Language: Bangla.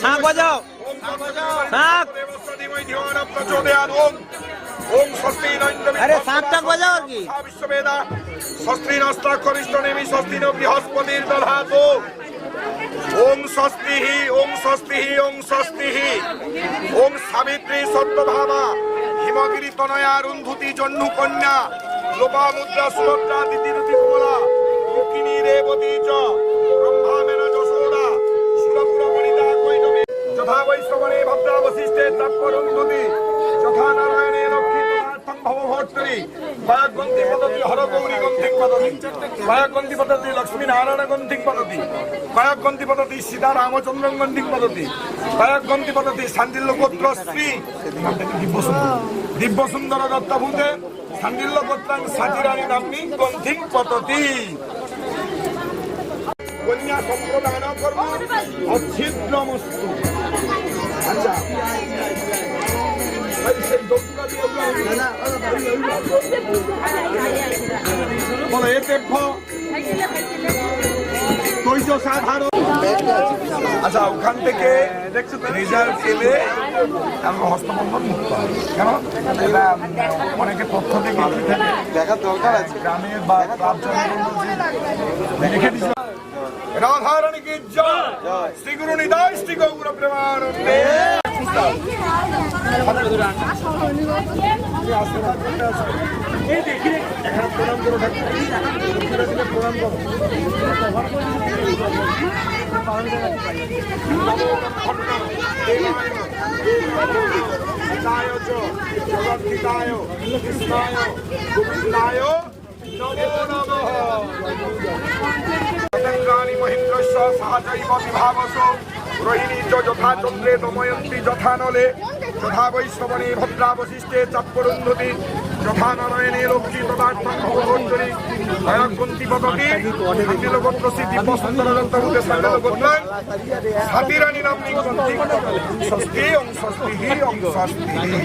শাঁখ বাজাও, শাঁখ। ওম স্বস্তি আরে শাঁখ টাক বাজাও আর কি। বিশ্ববেদা স্বস্তি নস্তাক্ষরিষ্ঠ নেমি স্বস্তি ন বৃহস্পতির দধাতু। ওম স্বস্তিহি ওম স্বস্তিহি ওম স্বস্তিহি। ওম সাবিত্রী সত্যভামা হিমগিরি তনয়া রুন্ধুতি জহ্নু কন্যা লোপামুদ্রা সুভদ্রা দিতিরুতি কমলা রুকিনী রেবতী চ ব্রহ্মামেন যশোদা সুরপুর গণিতা কৈতবে যথা বৈষ্ণবনে ভদ্রা বশিষ্ঠে তৎপরুন্ধুতি যথা নারায়ণে লক্ষ্মী তথার্থং ভবভর্তরি বায়গ্রন্থি পদতি হর গৌরী গ্রন্থিং পদতি বায়গ্রন্থি পদতি লক্ষ্মী নারায়ণ গ্রন্থিং পদতি বায়গ্রন্থি পদতি সীতা রামচন্দ্র গ্রন্থিং পদতি বায়গ্রন্থি পদতি শান্তিল্য গোত্র শ্রী দিব্য সুন্দর দত্তভূতে শান্তিল্য গোত্রাং সাতিরানী নাম্নী গ্রন্থিং পদতি। কন্যা সম্প্রদান কর্ম অচ্ছিদ্রমস্তু। আচ্ছা বলো এতে সাধারণ। আচ্ছা ওখান থেকে রেজাল্ট এলে আমরা হস্তবন্ধন মুক্ত হবে। কেন এটা অনেকে তথ্য থেকে দেখার দরকার আছে গ্রামের বা রেখে দিচ্ছে। রাধারানী কি জয়, শ্রী গুরু নিতাই শ্রী গৌর প্রেমানন্দে। এখানে প্রণাম করে থাকি, প্রণাম করো। জগদ্ধিতায় কৃষ্ণায় গোবিন্দায় নমো নমঃ। মহেন্দ্রস্য সহজৈব বিভাবস রোহিণী চ যথা চন্দ্রে দময়ন্তী যথা নলে যথা বৈষ্ণবনে ভদ্রা বশিষ্ঠে চাৎপরুন্ধতি যথা নারায়ণে লক্ষ্মী তথার্থং ভবভর্তরি বায়গ্রন্থি পদতি শান্তিল গোত্র সিদ্ধি বসুন্ধর দত্তভূতে শান্তিল গোত্রাং সাতিরানী নাম্নী গ্রন্থিং পদতি। স্বস্তি ওম স্বস্তিহি ওম স্বস্তিহি।